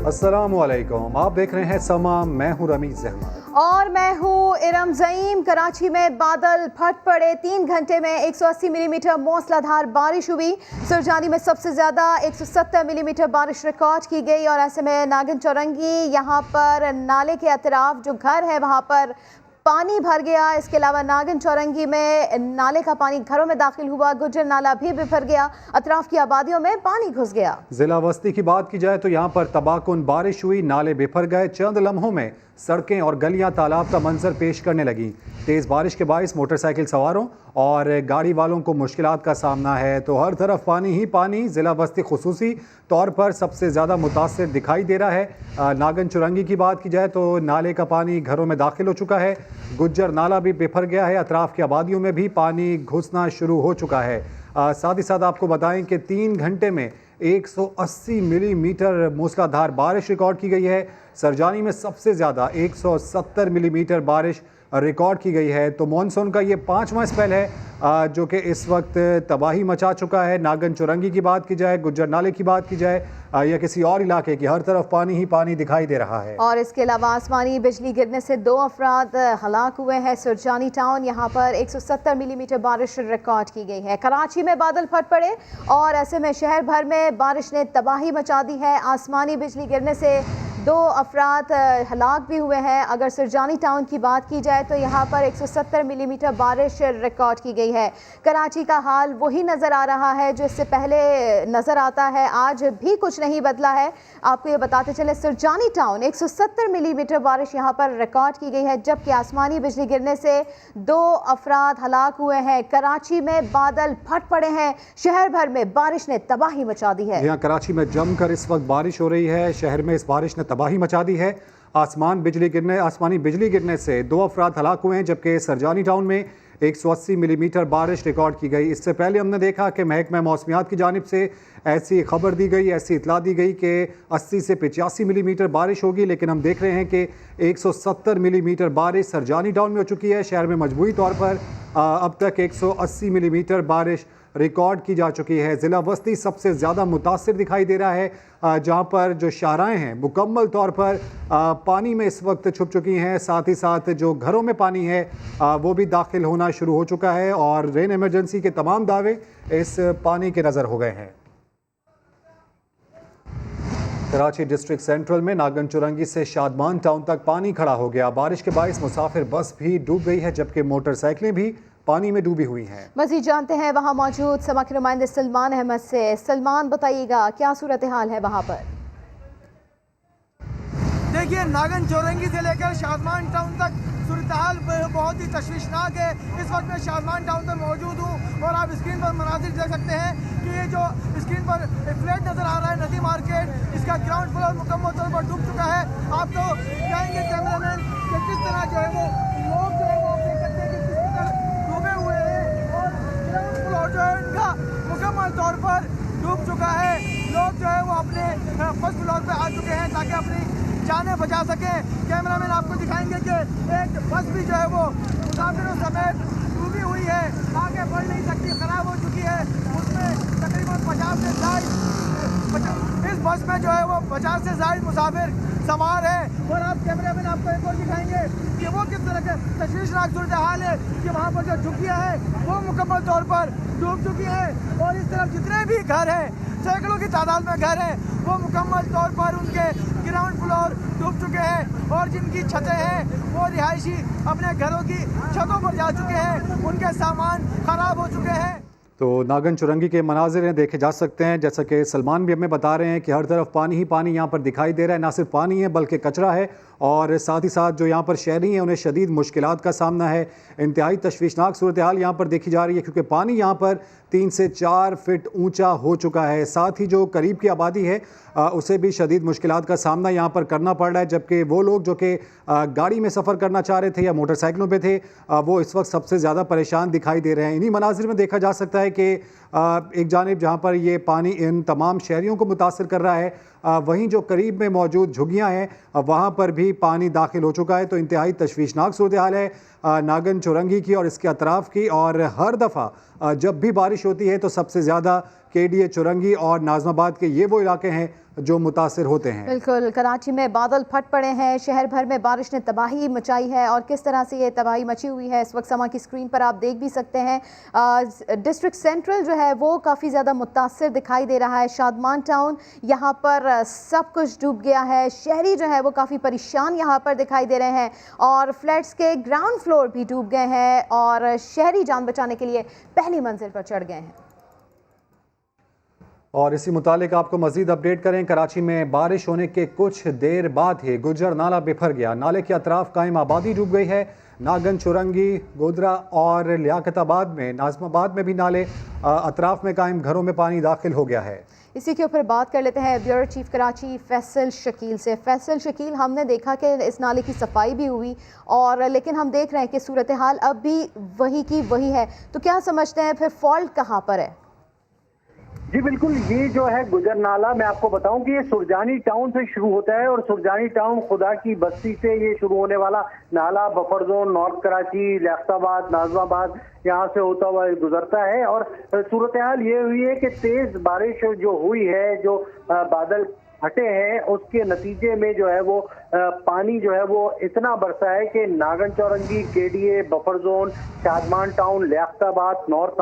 अस्सलामुअलैकुम, आप देख रहे हैं समा। मैं हूं रमीज अहमद और मैं हूं इरम ज़ईम। कराची में बादल फट पड़े। 3 घंटे में 180 मिलीमीटर मूसलाधार बारिश हुई। सुरजानी में सबसे ज़्यादा 170 मिलीमीटर बारिश रिकॉर्ड की गई। और ऐसे में नागन चौरंगी यहाँ पर नाले के अतराफ जो घर है वहाँ पर पानी भर गया। इसके अलावा नागन चौरंगी में नाले का पानी घरों में दाखिल हुआ। गुज्जर नाला भी बिफर गया। अतराफ की आबादियों में पानी घुस गया। जिला वस्ती की बात की जाए तो यहाँ पर तबाहकुन बारिश हुई, नाले बिफर गए। चंद लम्हों में सड़कें और गलियां तालाब का मंजर पेश करने लगी। तेज़ बारिश के बाइस मोटरसाइकिल सवारों और गाड़ी वालों को मुश्किलात का सामना है। तो हर तरफ पानी ही पानी। ज़िला वस्ती खुसूसी तौर पर सबसे ज़्यादा मुतासर दिखाई दे रहा है। नागन चुरंगी की बात की जाए तो नाले का पानी घरों में दाखिल हो चुका है। गुज्जर नाला भी बिफर गया है। अतराफ की आबादियों में भी पानी घुसना शुरू हो चुका है। साथ ही साथ आपको बताएं कि 3 घंटे में 180 मिलीमीटर मूसलाधार बारिश रिकॉर्ड की गई है। सरजानी में सबसे ज़्यादा 170 मिलीमीटर बारिश रिकॉर्ड की गई है। तो मानसून का ये 5वां स्पेल है जो कि इस वक्त तबाही मचा चुका है। नागन चुरंगी की बात की जाए, गुज्जर नाले की बात की जाए या किसी और इलाके की, हर तरफ पानी ही पानी दिखाई दे रहा है। और इसके अलावा आसमानी बिजली गिरने से 2 अफराद हलाक हुए हैं। सुरजानी टाउन यहाँ पर 170 मिलीमीटर बारिश रिकॉर्ड की गई है। कराची में बादल फट पड़े और ऐसे में शहर भर में बारिश ने तबाही मचा दी है। आसमानी बिजली गिरने से 2 अफराद हलाक भी हुए हैं। अगर सुरजानी टाउन की बात की जाए तो यहाँ पर 170 मिलीमीटर बारिश रिकॉर्ड की गई है। कराची का हाल वही नज़र आ रहा है जो इससे पहले नज़र आता है। आज भी कुछ नहीं बदला है। आपको ये बताते चले, सुरजानी टाउन 170 मिलीमीटर बारिश यहाँ पर रिकॉर्ड की गई है, जबकि आसमानी बिजली गिरने से 2 अफराद हलाक हुए हैं। कराची में बादल फट पड़े हैं। शहर भर में बारिश ने तबाही मचा दी है। यहाँ कराची में जमकर इस वक्त बारिश हो रही है। शहर में इस बारिश ने तबाही मचा दी है। आसमानी बिजली गिरने से 2 अफराद हलाक हुए हैं, जबकि सरजानी टाउन में 180 मिलीमीटर बारिश रिकॉर्ड की गई। इससे पहले हमने देखा कि महकमा मौसमियात की जानिब से ऐसी खबर दी गई, ऐसी इतला दी गई कि 80 से 85 मिलीमीटर बारिश होगी, लेकिन हम देख रहे हैं कि 170 मिलीमीटर बारिश सरजानी टाउन में हो चुकी है। शहर में मजबूरी तौर पर अब तक 180 मिलीमीटर बारिश रिकॉर्ड की जा चुकी है। ज़िला वस्ती सबसे ज़्यादा मुतासिर दिखाई दे रहा है, जहाँ पर जो शाराएँ हैं मुकम्मल तौर पर पानी में इस वक्त छुप चुकी हैं। साथ ही साथ जो घरों में पानी है वो भी दाखिल होना शुरू हो चुका है और रेन इमरजेंसी के तमाम दावे इस पानी के नज़र हो गए हैं। कराची डिस्ट्रिक्ट सेंट्रल में नागन चुरंगी से शादमान टाउन तक पानी खड़ा हो गया। बारिश के बाइस मुसाफिर बस भी डूब गई है, जबकि मोटरसाइकिलें भी पानी में डूबी हुई हैं। मज़ीद जानते हैं वहाँ मौजूद समा के नुमाइंदे सलमान अहमद से। सलमान, बताइएगा क्या सूरत हाल है वहाँ पर? देखिए, नागन चौरंगी से लेकर शादमान टाउन तक सूरत हाल बहुत ही तशवीशनाक है। इस वक्त मैं शादमान टाउन पर मौजूद हूँ और आप स्क्रीन पर मनाजिर देख सकते हैं कि ये जो स्क्रीन पर फ्लैट नज़र आ रहा है नदी मार्केट, इसका ग्राउंड फ्लोर मुकम्मल तौर पर डूब चुका है। आप तो कहेंगे कैमरामैन कि किस तरह जो है वो लोग जो है वो आप देख सकते हैं कि किस तरह डूबे हुए हैं और ग्राउंड फ्लोर जो है इनका मुकम्मल तौर पर डूब चुका है। लोग जो है वो अपने फर्स्ट फ्लोर पर आ चुके हैं ताकि अपनी जाने बचा सकें। कैमरामैन आपको दिखाएंगे कि एक बस भी जो है वो मुसाफिरों समेत डूबी हुई है, आगे बढ़ नहीं सकती, खराब हो चुकी है। उसमें तकरीबन 50 से ज़ायद इस बस में जो है वो 50 से ज़ायद मुसाफिर सवार है। और आप कैमरामैन आपको एक और दिखाएंगे कि वो किस तरह का तशवीशनाक सूरत हाल है कि वहाँ पर जो झुग्गियाँ हैं वो मुकम्मल तौर पर डूब चुकी हैं और इस तरफ जितने भी घर हैं, सैकड़ों की तादाद में घर हैं, वो मुकम्मल तौर पर उनके ग्राउंड फ्लोर डूब चुके हैं और जिनकी छतें हैं वो रिहायशी अपने घरों की छतों पर जा चुके हैं, उनके सामान खराब हो चुके हैं। तो नागन चुरंगी के मनाजिर देखे जा सकते हैं, जैसा कि सलमान भी हमें बता रहे हैं कि हर तरफ पानी ही पानी यहाँ पर दिखाई दे रहा है। ना सिर्फ पानी है बल्कि कचरा है और साथ ही साथ जो यहाँ पर शहरी हैं उन्हें शदीद मुश्किलात का सामना है। इंतहाई तशवीशनाक सूरत हाल यहाँ पर देखी जा रही है क्योंकि पानी यहाँ पर 3 से 4 फीट ऊंचा हो चुका है। साथ ही जो करीब की आबादी है उसे भी शदीद मुश्किलात का सामना यहाँ पर करना पड़ रहा है, जबकि वो लोग जो कि गाड़ी में सफ़र करना चाह रहे थे या मोटरसाइकिलों पे थे वो इस वक्त सबसे ज़्यादा परेशान दिखाई दे रहे हैं। इन्हीं मनाजिर में देखा जा सकता है कि एक जानिब जहाँ पर ये पानी इन तमाम शहरियों को मुतासर कर रहा है, वहीं जो करीब में मौजूद झुग्गियाँ हैं वहाँ पर भी पानी दाखिल हो चुका है। तो इंतहाई तशवीशनाक सूरत हाल है। नागन चौरंगी की और इसके अतराफ़ की, और हर दफ़ा जब भी बारिश होती है तो सबसे ज़्यादा केडीए चौरंगी और नाज़माबाद के ये वो इलाके हैं जो मुतासिर होते हैं। बिल्कुल, कराची में बादल फट पड़े हैं, शहर भर में बारिश ने तबाही मचाई है और किस तरह से ये तबाही मची हुई है इस वक्त समा की स्क्रीन पर आप देख भी सकते हैं। डिस्ट्रिक्ट सेंट्रल जो है वो काफ़ी ज़्यादा मुतासिर दिखाई दे रहा है। शादमान टाउन यहाँ पर सब कुछ डूब गया है, शहरी जो है वो काफ़ी परेशान यहाँ पर दिखाई दे रहे हैं और फ्लैट्स के ग्राउंड फ्लोर भी डूब गए हैं और शहरी जान बचाने के लिए पहली मंजिल पर चढ़ गए हैं। और इसी मुतालिक आपको मजीद अपडेट करें, कराची में बारिश होने के कुछ देर बाद ही गुजर नाला बिफर गया। नाले के अतराफ कायम आबादी डूब गई है। नागन चौरंगी, गोदरा और लियाकताबाद में, नाज़माबाद में भी नाले अतराफ में कायम घरों में पानी दाखिल हो गया है। इसी के ऊपर बात कर लेते हैं ब्यूरो चीफ कराची फैसल शकील से। फैसल शकील, हमने देखा कि इस नाले की सफाई भी हुई और लेकिन हम देख रहे हैं कि सूरत हाल अब भी वही की वही है, तो क्या समझते हैं फिर फॉल्ट कहाँ पर है? जी बिल्कुल, ये जो है गुजर नाला, मैं आपको बताऊं कि ये सुरजानी टाउन से शुरू होता है और सुरजानी टाउन खुदा की बस्ती से ये शुरू होने वाला नाला Buffer Zone, North Karachi, Liaquatabad, Nazimabad यहाँ से होता हुआ गुजरता है। और सूरत हाल ये हुई है कि तेज बारिश जो हुई है, जो बादल फटे हैं, उसके नतीजे में जो है वो पानी जो है वो इतना बरसा है कि Nagan Chowrangi, KDA, Buffer Zone, Shadman Town, Liaquatabad, North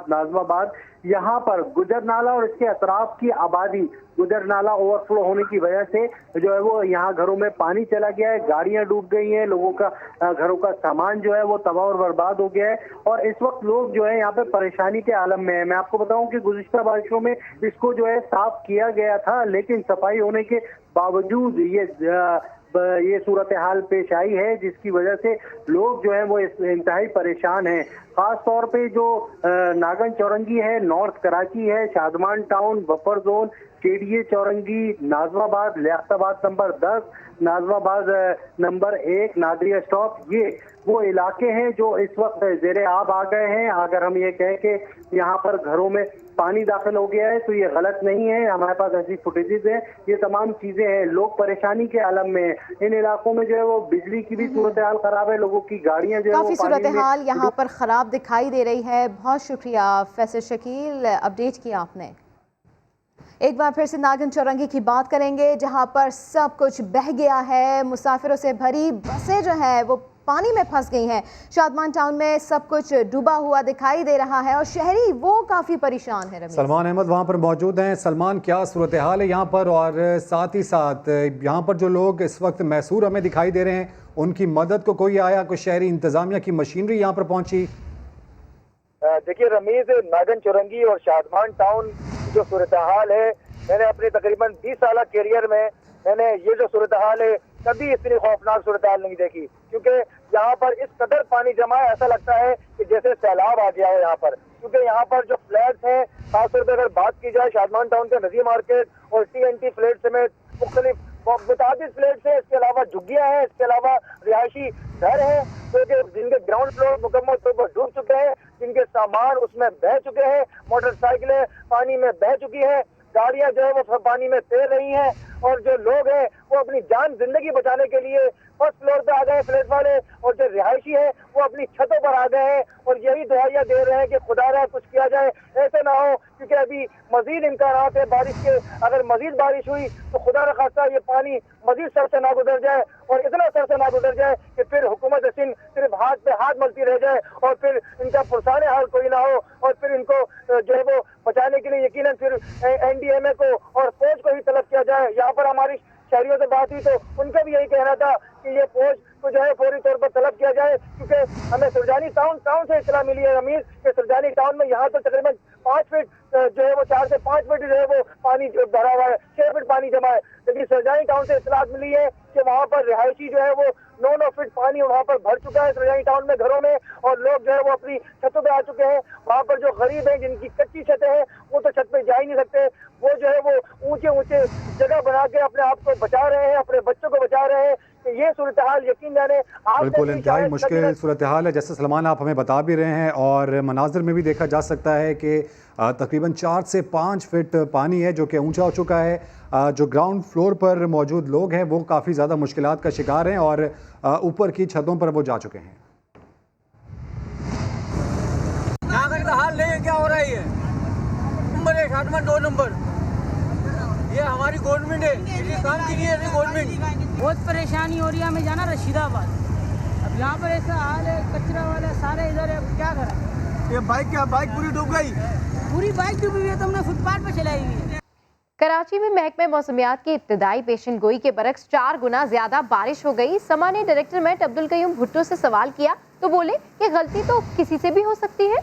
Nazimabad, यहाँ पर गुजर नाला और इसके अतराफ की आबादी, गुजर नाला ओवरफ्लो होने की वजह से जो है वो यहाँ घरों में पानी चला गया है, गाड़ियां डूब गई हैं, लोगों का घरों का सामान जो है वो तबाह और बर्बाद हो गया है और इस वक्त लोग जो है यहाँ पे परेशानी के आलम में है। मैं आपको बताऊं कि गुज़िश्ता बारिशों में इसको जो है साफ किया गया था, लेकिन सफाई होने के बावजूद ये सूरत हाल पेश आई है, जिसकी वजह से लोग जो है वो इंतहाई परेशान हैं। खास तौर पे जो नागन चौरंगी है, नॉर्थ कराची है, Shadman Town, Buffer Zone, KDA Chowrangi, Nazimabad, Liaquatabad number 10, Nazimabad number 1, Nadiria stop, ये वो इलाके हैं जो इस वक्त ज़ेरे आब आ गए हैं। अगर हम ये कहें कि यहाँ पर घरों में पानी दाखिल हो गया है तो ये गलत नहीं है, हमारे पास ऐसी फुटेजेस हैं, ये तमाम चीजें हैं। लोग परेशानी के आलम में हैं। इन इलाकों में जो है वो बिजली की भी सूरत हाल खराब है, लोगों की गाड़ियां जो है काफ़ी सूरत हाल यहाँ पर ख़राब दिखाई दे रही है। बहुत शुक्रिया फैसल शकील, अपडेट किया आपने। एक बार फिर से नागन चौरंगी की बात करेंगे जहाँ पर सब कुछ बह गया है, मुसाफिरों से भरी बसें जो है वो पानी में फंस गई हैं। शादमान टाउन में सब कुछ डूबा हुआ दिखाई दे रहा है और शहरी वो काफ़ी परेशान है। सलमान अहमद वहाँ पर मौजूद हैं। सलमान, क्या सूरत हाल है यहाँ पर, और साथ ही साथ यहाँ पर जो लोग इस वक्त मैसूर हमें दिखाई दे रहे हैं, उनकी मदद को कोई आया, कोई शहरी इंतजामिया की मशीनरी यहाँ पर पहुँची? देखिए रमीज, नागन चौरंगी और शादमान टाउन जो सूरत हाल है, मैंने अपने तकरीबन 20 साल कैरियर में मैंने ये जो सूरत हाल है कभी इतनी खौफनाक सूरत हाल नहीं देखी, क्योंकि यहाँ पर इस कदर पानी जमा है, ऐसा लगता है कि जैसे सैलाब आ गया है यहाँ पर। क्योंकि यहाँ पर जो फ्लैट्स हैं, खासतौर पर अगर बात की जाए शादमान टाउन के नजी मार्केट और TNT फ्लैट समेत मुख्तलिफ मुताबिक फ्लैट्स हैं, इसके अलावा झुग्गियाँ हैं, इसके अलावा रिहायशी घर हैं, तो जिनके ग्राउंड फ्लोर मुकम्मल तौर पर डूब चुके हैं, जिनके सामान उसमें बह चुके हैं, मोटरसाइकिलें पानी में बह चुकी हैं, गाड़ियां जो है वो पानी में तैर रही हैं और जो लोग हैं वो अपनी जान जिंदगी बचाने के लिए फर्स्ट फ्लोर पे आ गए फ्लैट वाले, और जो रिहायशी है वो अपनी छतों पर आ गए हैं और यही दुआइयां दे रहे हैं कि खुदा कुछ किया जाए, ऐसे ना हो, क्योंकि अभी मजीद इम्कानात है बारिश के। अगर मजीद बारिश हुई तो खुदा न खास्ता ये पानी मजीद सर से ना गुजर जाए और इतना सर से ना गुजर जाए कि फिर हुकूमत सिंध सिर्फ हाथ पे हाथ मलती रह जाए और फिर इनका पुरसाने हाल कोई ना हो और फिर इनको जो है वो बचाने के लिए यकीनन फिर NDMA को और फौज को ही तलब किया जाए। यहाँ पर हमारी शहरियों से बात हुई तो उनका भी यही कहना था कि ये फौज को जो है फौरी तौर पर तलब किया जाए, क्योंकि हमें सुरजानी टाउन से इत्तला मिली है रमीज कि सुरजानी टाउन में यहाँ तो तकरीबन 5 फीट जो है वो 4 से 5 फीट जो है वो पानी भरा हुआ है, 6 फीट पानी जमा है। लेकिन सुरजानी टाउन से इत्तला मिली है कि वहाँ पर रिहायशी जो है वो 9 फीट पानी वहाँ पर भर चुका है सुरजानी टाउन में घरों में, और लोग जो है वो अपनी छतों पे आ चुके हैं। वहाँ पर जो गरीब हैं जिनकी कच्ची छतें हैं वो तो छत पे जा ही नहीं सकते, वो जो है वो ऊंचे जगह बना के अपने आप को बचा रहे हैं, अपने बच्चों को बचा रहे हैं। ये सूरत हाल यकीन जाने बिल्कुल इंतहाई मुश्किल सूरत हाल है, जैसे सलमान आप हमें बता भी रहे हैं, और मनाजिर में भी देखा जा सकता है कि तकरीबन 4 से 5 फीट पानी है जो कि ऊंचा हो चुका है। जो ग्राउंड फ्लोर पर मौजूद लोग हैं वो काफ़ी ज़्यादा मुश्किलात का शिकार हैं और ऊपर की छतों पर वो जा चुके हैं। क्या हो रहा है? ये नंबर 1 शादमान 2 नंबर, ये हमारी गवर्नमेंट है, ये काम की नहीं है गवर्नमेंट। बहुत परेशानी हो रही है, हमें जाना रशीदाबाद। अब यहाँ पर ऐसा हाल है, कचरा वाला सारे इधर है, अब क्या करें? ये बाइक पूरी डूब गई, पूरी बाइक डूबी हुई है, तो हमने फुटपाथ पे चलाई हुई है। कराची में महकमे मौसमियात की इब्तदाई पेशन गोई के बरक्स 4 गुना ज्यादा बारिश हो गई। सामान्य डायरेक्टर मेट अब्दुल कयूम भुट्टो से सवाल किया तो बोले कि गलती तो किसी से भी हो सकती है।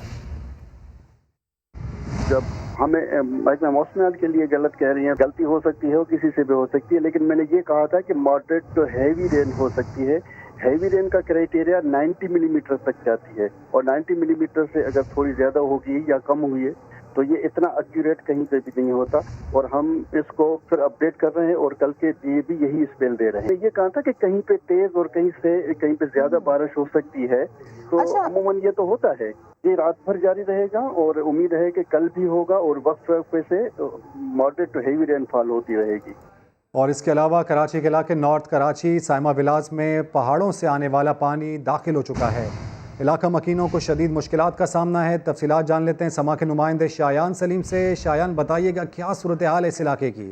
जब हमें महकमा मौसमियात के लिए गलत कह रही हैं, गलती हो सकती है, वो किसी से भी हो सकती है, लेकिन मैंने ये कहा था कि मॉडरेट टू हैवी रेन हो सकती है। हैवी रेन का क्राइटेरिया 90 मिलीमीटर तक जाती है, और 90 मिलीमीटर से अगर थोड़ी ज़्यादा होगी या कम हुई है तो ये इतना एक्यूरेट कहीं पे भी नहीं होता, और हम इसको फिर अपडेट कर रहे हैं और कल के लिए भी यही स्पेल दे रहे हैं। ये कहा था कि कहीं पे तेज और कहीं पे ज्यादा बारिश हो सकती है, तो अमूमन ये तो होता है। ये रात भर जारी रहेगा और उम्मीद है कि कल भी होगा, और वक्त वक्त से मॉडरेट टू हेवी रेनफॉल होती रहेगी। और इसके अलावा कराची के इलाके नॉर्थ कराची साइमा विलास में पहाड़ों से आने वाला पानी दाखिल हो चुका है। इलाका मकीनों को शदीद मुश्किलात का सामना है। तफसीलात जान लेते हैं समा के नुमाइंदे शायान सलीम से। शायान, बताइएगा क्या सूरत हाल है इस इलाके की?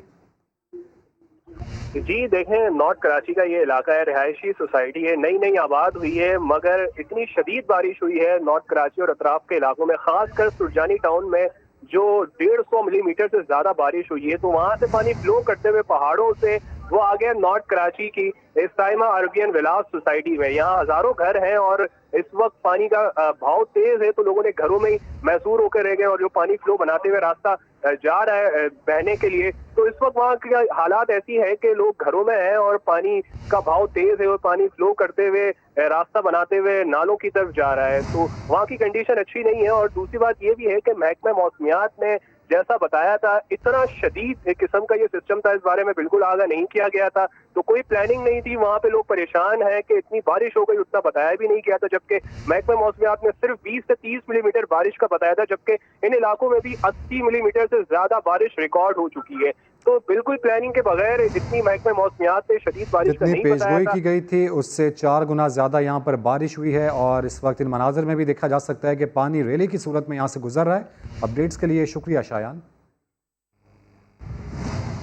जी देखें, नॉर्थ कराची का ये इलाका है, रिहायशी सोसाइटी है, नई नई आबाद हुई है, मगर इतनी शदीद बारिश हुई है नॉर्थ कराची और अतराफ के इलाकों में, खासकर सुरजानी टाउन में जो 150 मिलीमीटर से ज्यादा बारिश हुई है, तो वहां से पानी फ्लो करते हुए पहाड़ों से वो आ गया नॉर्थ कराची की साइमा अरबियन विलास सोसाइटी में। यहाँ हजारों घर हैं और इस वक्त पानी का भाव तेज है, तो लोगों ने घरों में ही महसूर होकर रह गए, और जो पानी फ्लो बनाते हुए रास्ता जा रहा है बहने के लिए, तो इस वक्त वहाँ की हालात ऐसी है कि लोग घरों में हैं और पानी का भाव तेज है और पानी फ्लो करते हुए रास्ता बनाते हुए नालों की तरफ जा रहा है, तो वहाँ की कंडीशन अच्छी नहीं है। और दूसरी बात ये भी है कि महकमा मौसमियात ने जैसा बताया था, इतना शदीद किस्म का ये सिस्टम था, इस बारे में बिल्कुल आगाह नहीं किया गया था, तो कोई प्लानिंग नहीं थी। वहाँ पे लोग परेशान हैं कि इतनी बारिश हो गई, उतना बताया भी नहीं किया था, जबकि महकमा मौसमियात ने सिर्फ 20 से 30 मिलीमीटर बारिश का बताया था, जबकि इन इलाकों में भी 80 मिलीमीटर से ज्यादा बारिश रिकॉर्ड हो चुकी है। तो बिल्कुल प्लानिंग के बगैर इतनी महकमा मौसमियात ने शदीद बारिश का नहीं बताया था। की गई थी उससे 4 गुना ज्यादा यहाँ पर बारिश हुई है, और इस वक्त इन मनाजर में भी देखा जा सकता है कि पानी रैली की सूरत में यहाँ से गुजर रहा है। अपडेट्स के लिए शुक्रिया शायान।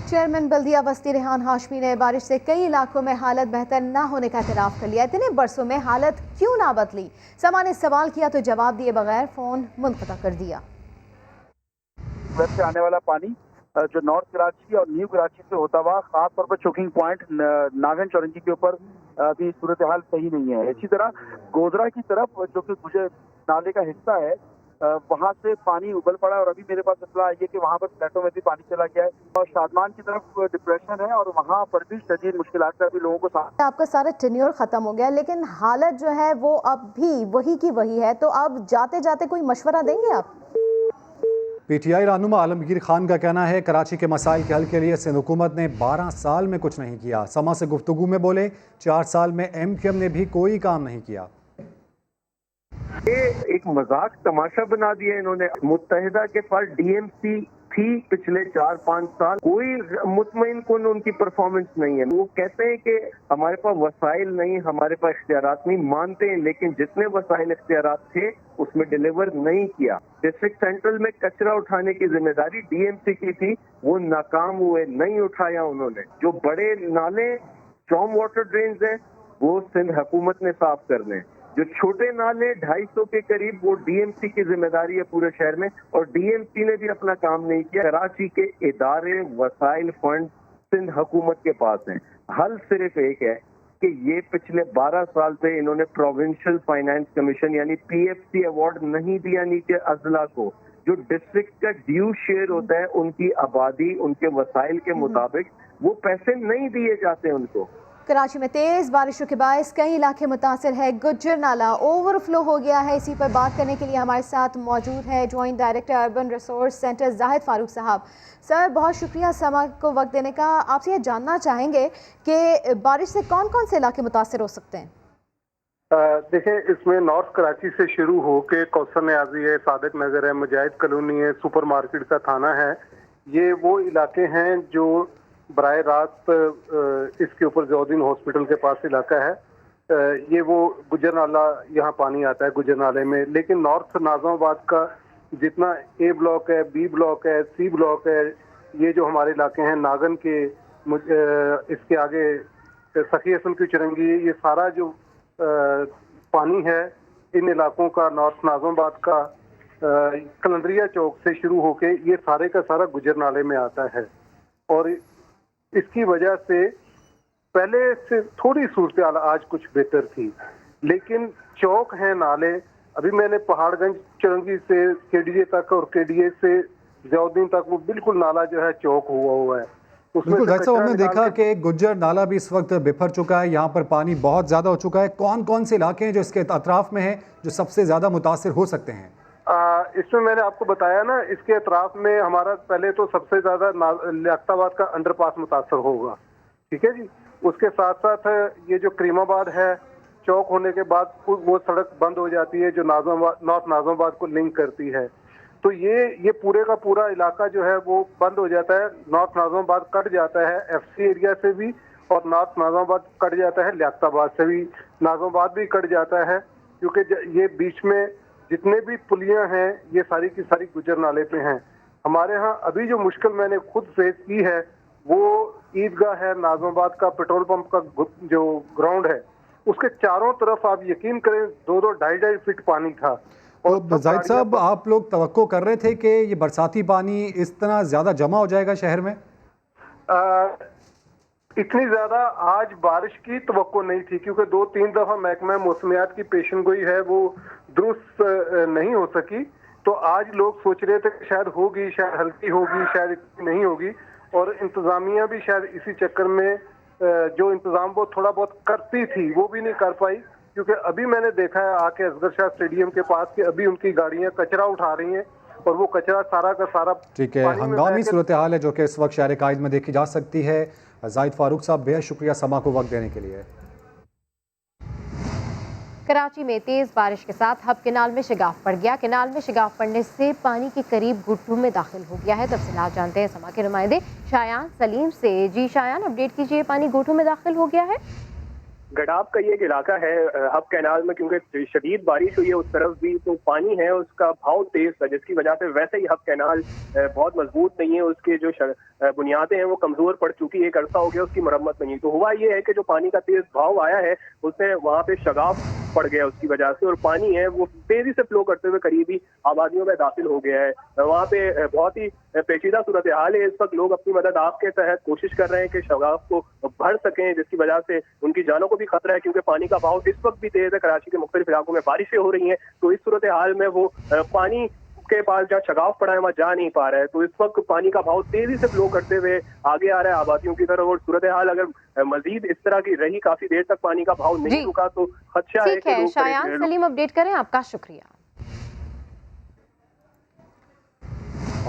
चेयरमैन बल्दिया बस्ती रेहान हाशमी ने बारिश से कई इलाकों में हालत बेहतर न होने का एतराफ़ कर लिया। इतने बरसों में हालत क्यों ना बदली? समा ने सवाल किया तो जवाब दिए बगैर फोन मुनक़ता कर दिया। वेस्ट से आने वाला पानी जो नॉर्थ कराची और न्यू कराची से होता हुआ, खास तौर पर चोकिंग पॉइंट नागन चौरंगी के ऊपर अभी सूरत हाल सही नहीं है। इसी तरह गोधरा की तरफ जो कि गुजर नाले का हिस्सा है, वहाँ से पानी उबल पड़ा, और अभी मेरे पास इत्तला आई है कि वहाँ पर फ्लैटों में भी पानी चला गया है, और शादमान की तरफ डिप्रेशन है और वहाँ पर भी शदीद मुश्किलात का भी लोगों को सामना। आपका सारा टेन्योर खत्म हो गया, लेकिन हालत जो है वो अब भी वही की वही है, तो अब जाते जाते कोई मशवरा देंगे आप? पीटीआई रहनुमा आलमगीर खान का कहना है कराची के मसाइल के हल के लिए सिंध हुकूमत ने 12 साल में कुछ नहीं किया। समा से गुफ्तगू में बोले 4 साल में MQM ने भी कोई काम नहीं किया। ये एक मजाक तमाशा बना दिया इन्होंने। मुत्तहिदा के पास DMC थी पिछले 4-5 साल, कोई मुतमईन कुन उनकी परफॉर्मेंस नहीं है। वो कहते हैं कि हमारे पास वसाइल नहीं, हमारे पास इख्तियारात नहीं, मानते हैं, लेकिन जितने वसाइल इख्तियारात थे उसमें डिलीवर नहीं किया। डिस्ट्रिक्ट सेंट्रल में कचरा उठाने की जिम्मेदारी DMC की थी, वो नाकाम हुए, नहीं उठाया उन्होंने। जो बड़े नाले स्टॉर्म वाटर ड्रेन्स हैं वो सिंध हुकूमत ने साफ करने, जो छोटे नाले 250 के करीब वो DMC की जिम्मेदारी है पूरे शहर में, और DMC ने भी अपना काम नहीं किया। कराची के इदारे, वसाइल, फंड सिंध हुकूमत के पास हैं। हल सिर्फ एक है कि ये पिछले 12 साल से इन्होंने प्रोविंशियल फाइनेंस कमीशन यानी PFC अवार्ड नहीं दिया नीचे अजला को। जो डिस्ट्रिक्ट का ड्यू शेयर होता है उनकी आबादी, उनके वसाइल के मुताबिक, वो पैसे नहीं दिए जाते उनको। कराची में तेज बारिशों के बायस कई इलाके मुतासर है। गुज्जर नाला ओवरफ्लो हो गया है। इसी पर बात करने के लिए हमारे साथ मौजूद है joint director urban resource centre Zahid Farooq साहब। सर, बहुत शुक्रिया समा को वक्त देने का। आपसे ये जानना चाहेंगे कि बारिश से कौन कौन से इलाके मुतासर हो सकते हैं? देखें, इसमें नॉर्थ कराची से शुरू हो के कौसर न्याजी है, सादिक नगर है, मुजाहिद कॉलोनी है, सुपर मार्केट का थाना है, ये वो इलाके हैं जो बराह रास्त इसके ऊपर जौदीन हॉस्पिटल के पास इलाका है। ये वो गुजर नाला, यहाँ पानी आता है गुजर नाले में, लेकिन नॉर्थ नाज़ाबाद का जितना ए ब्लॉक है, बी ब्लॉक है, सी ब्लॉक है, ये जो हमारे इलाके हैं नागन के, इसके आगे सखी हसन की चुरंगी, ये सारा जो पानी है इन इलाकों का, नॉर्थ नाज़िमाबाद का, कलंदरिया चौक से शुरू होके ये सारे का सारा गुजर नाले में आता है। और इसकी वजह से पहले से थोड़ी सूरत हाल आज कुछ बेहतर थी, लेकिन चौक हैं नाले। अभी मैंने पहाड़गंज चुरंगी से केडीए तक और केडीए से ज़ियाउद्दीन तक वो बिल्कुल नाला जो है चौक हुआ है। बिल्कुल भाई साहब, हमने देखा कि गुज्जर नाला भी इस वक्त बिफर चुका है, यहाँ पर पानी बहुत ज़्यादा हो चुका है। कौन कौन से इलाके हैं जो इसके अतराफ में हैं जो सबसे ज़्यादा मुतासिर हो सकते हैं? इसमें मैंने आपको बताया ना, इसके अतराफ में हमारा पहले तो सबसे ज़्यादा लियाकताबाद का अंडरपास मुतासर होगा, ठीक है जी। उसके साथ साथ ये जो करीमाबाद है, चौक होने के बाद वो सड़क बंद हो जाती है जो नॉर्थ नाज़िमाबाद को लिंक करती है, तो ये पूरे का पूरा इलाका जो है वो बंद हो जाता है। नॉर्थ नाज़िमाबाद कट जाता है एफसी एरिया से भी, और नॉर्थ नाज़िमाबाद कट जाता है लियाकताबाद से भी, नाज़िमाबाद भी कट जाता है, क्योंकि ये बीच में जितने भी पुलियां हैं ये सारी की सारी गुजर नाले पे हैं। हमारे यहाँ अभी जो मुश्किल मैंने खुद फेस की है वो ईदगाह है, नाज़िमाबाद का पेट्रोल पंप का जो ग्राउंड है, उसके चारों तरफ आप यकीन करें 2-2, 2.5 फीट पानी था। तो जाहिद साहब, आप लोग तवक्को कर रहे थे कि ये बरसाती पानी इस तरह ज़्यादा जमा हो जाएगा शहर में? इतनी ज़्यादा आज बारिश की तवक्को नहीं थी, क्योंकि 2-3 दफ़ा महकमा मौसमियात की पेशन गोई है वो दुरुस्त नहीं हो सकी। तो आज लोग सोच रहे थे कि शायद होगी, शायद हल्की होगी, शायद इतनी नहीं होगी, और इंतज़ामिया भी शायद इसी चक्कर में जो इंतज़ाम वो थोड़ा बहुत करती थी वो भी नहीं कर पाई। क्योंकि अभी मैंने देखा है आके असगर शाह स्टेडियम के पास कि अभी उनकी गाड़ियां कचरा उठा रही हैं और वो कचरा सारा का सारा, ठीक है, हंगामी सूरत हाल है जो कि इस वक्त शहर कायद में देखी जा सकती है। जाहिद फारूक साहब, बेहद शुक्रिया समा को वक्त देने के लिए। कराची में तेज बारिश के साथ हब केनाल में शिगाफ पड़ गया। केनाल में शिगाफ पड़ने से पानी के करीब घुटनों में दाखिल हो गया है। तफसीलात जानते हैं समा के नुमाइंदे शायान सलीम से। जी शायान, अपडेट कीजिए, पानी घुटनों में दाखिल हो गया है? गडाब का ये एक इलाका है हब कैनाल में, क्योंकि शदीद बारिश हुई है उस तरफ भी, तो पानी है उसका भाव तेज था, जिसकी वजह से वैसे ही हब कैनाल बहुत मजबूत नहीं है, उसके जो बुनियादें हैं वो कमजोर पड़ चुकी है, एक अरसा हो गया उसकी मरम्मत नहीं। तो हुआ ये है कि जो पानी का तेज भाव आया है उससे वहाँ पे शगाफ पड़ गया उसकी वजह से, और पानी है वो तेजी से फ्लो करते हुए करीबी आबादियों में दाखिल हो गया है। वहाँ पे बहुत ही पेचीदा सूरत हाल है। इस वक्त लोग अपनी मदद आपके तहत कोशिश कर रहे हैं कि शगाफ को भर सकें, जिसकी वजह से उनकी जानों को भी खतरा है, क्योंकि पानी का बहाव इस वक्त भी तेज है। कराची के मुख्तलिफ इलाकों में बारिशें हो रही हैं, तो इस सूरत हाल में वो पानी के पास जहाँ शगाफ पड़ा है वहाँ जा नहीं पा रहा है। तो इस वक्त पानी का भाव तेजी से फ्लो करते हुए आगे आ रहा है आबादियों की तरफ, और सूरत हाल अगर मजीद इस तरह की रही, काफी देर तक पानी का भाव नहीं रुका, तो खदशा है कि शायान सलीम अपडेट करें, आपका शुक्रिया।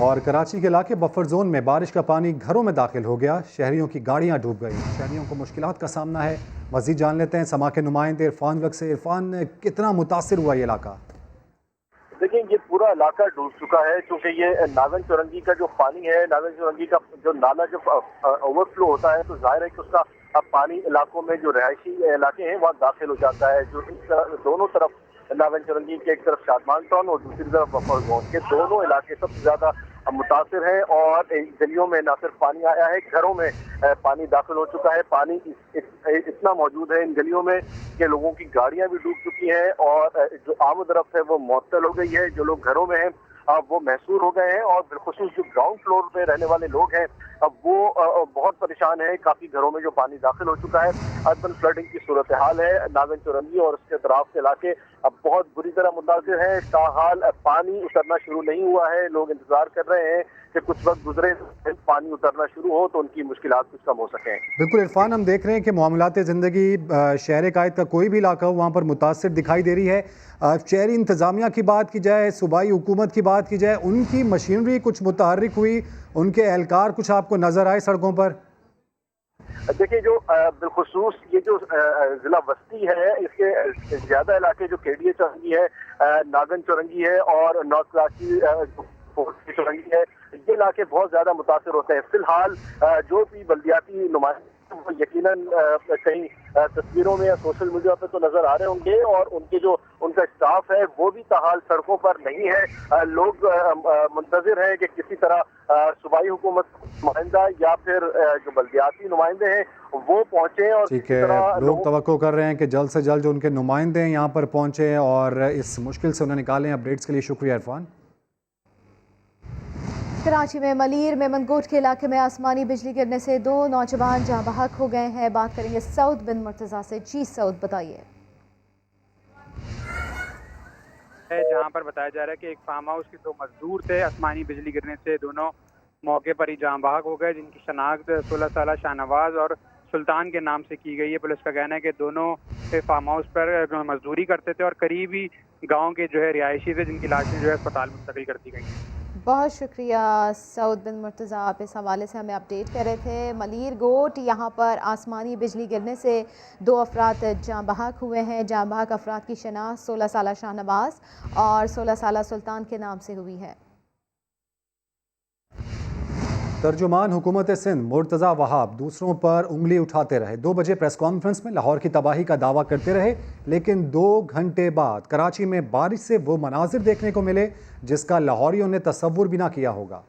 और कराची के इलाके बफर जोन में बारिश का पानी घरों में दाखिल हो गया, शहरियों की गाड़ियां डूब गई, शहरियों को मुश्किलात का सामना है। मजीद जान लेते हैं समा के नुमाइंदे इरफान वक्त से। इरफान, कितना मुतासिर हुआ ये इलाका? देखिए, ये पूरा इलाका डूब चुका है, क्योंकि ये नागन चौरंगी का जो पानी है, नागन चौरंगी का जो नाला जब ओवरफ्लो होता है तो जाहिर है कि उसका पानी इलाकों में जो रिहायशी इलाके हैं वहाँ दाखिल हो जाता है। जो दोनों तरफ नागन चौरंगी के एक तरफ शादमान टाउन और दूसरी तरफ बफर जोन के दोनों इलाके सबसे ज्यादा मुतासिर हैं, और गलियों में ना सिर्फ पानी आया है, घरों में पानी दाखिल हो चुका है। पानी इतना मौजूद है इन गलियों में कि लोगों की गाड़ियां भी डूब चुकी हैं, और जो आमद-ओ-रफ्त है वो मुअत्तल हो गई है। जो लोग घरों में हैं अब वो महसूर हो गए हैं, और बिलखुसूस जो ग्राउंड फ्लोर पे रहने वाले लोग हैं अब वो बहुत परेशान है। काफी घरों में जो पानी दाखिल हो चुका है, अर्बन फ्लडिंग की सूरत हाल है। नागन चौरंगी और उसके अतराफ के इलाके अब बहुत बुरी तरह मुतासिर हैं। ताहाल पानी उतरना शुरू नहीं हुआ है, लोग इंतजार कर रहे हैं कि कुछ वक्त गुजरे, पानी उतरना शुरू हो तो उनकी मुश्किलात कुछ कम हो सकें। बिल्कुल इरफान, हम देख रहे हैं कि मामलात ज़िंदगी शहर कायद का कोई भी इलाका हो वहाँ पर मुतासिर दिखाई दे रही है। शहरी इंतज़ामिया की बात की जाए, सूबाई हुकूमत की बात की जाए, उनकी मशीनरी कुछ मुतहर्रिक हुई, उनके एहलकार कुछ आपको नजर आए सड़कों पर? देखिए, जो बिलखुसूस ये जो जिला बस्ती है, इसके ज्यादा इलाके जो केडीए चौरंगी है, नागन चौरंगी है और नॉर्थ कराची चौरंगी है, ये इलाके बहुत ज्यादा मुतासिर होते हैं। फिलहाल जो भी बल्दियाती नुमाइंदे वो यकीनन कहीं तस्वीरों में या सोशल मीडिया पे तो नजर आ रहे होंगे, और उनके जो उनका स्टाफ है वो भी ताहाल सड़कों पर नहीं है। लोग मुंतजिर हैं कि किसी तरह सूबाई हुकूमत नुमाइंदा या फिर जो बल्दियाती नुमाइंदे हैं वो पहुंचे और ठीक है, लोग तवक्को कर रहे हैं कि जल्द से जल्द जो उनके नुमाइंदे हैं यहाँ पर पहुंचे और इस मुश्किल से उन्हें निकालें। अपडेट्स के लिए शुक्रिया इरफान। कराची में मलीर में मनगोट के इलाके में आसमानी बिजली गिरने से 2 नौजवान जाँ बहक हो गए हैं। बात करेंगे सऊद बिन मुर्तज़ा से। जी सऊद, बताइए। जहां पर बताया जा रहा है कि एक फार्म हाउस के 2 मजदूर थे, आसमानी बिजली गिरने से दोनों मौके पर ही जाँ बहक हो गए, जिनकी शनाख्त 16 साल शाहनवाज और सुल्तान के नाम से की गई है। पुलिस का कहना है कि दोनों फार्म हाउस पर मजदूरी करते थे और करीबी गाँव के जो है रिहायशी थे, जिनकी लाशें जो है अस्पताल मुंतकिल कर दी गई हैं। बहुत शुक्रिया सऊद बिन मुर्तज़ा, आप इस हवाले से हमें अपडेट कर रहे थे। मलीर गोट यहाँ पर आसमानी बिजली गिरने से 2 अफराद जाँ बहक हुए हैं। जाँ बहक अफराद की शनाख्त 16 साल शाहनवाज और 16 साल सुल्तान के नाम से हुई है। तर्जुमान हुकूमत सिंध मुर्तज़ा वहाब दूसरों पर उंगली उठाते रहे। 2 बजे प्रेस कॉन्फ्रेंस में लाहौर की तबाही का दावा करते रहे, लेकिन 2 घंटे बाद कराची में बारिश से वो मनाजिर देखने को मिले जिसका लाहौरियों ने तसव्वुर भी ना किया होगा।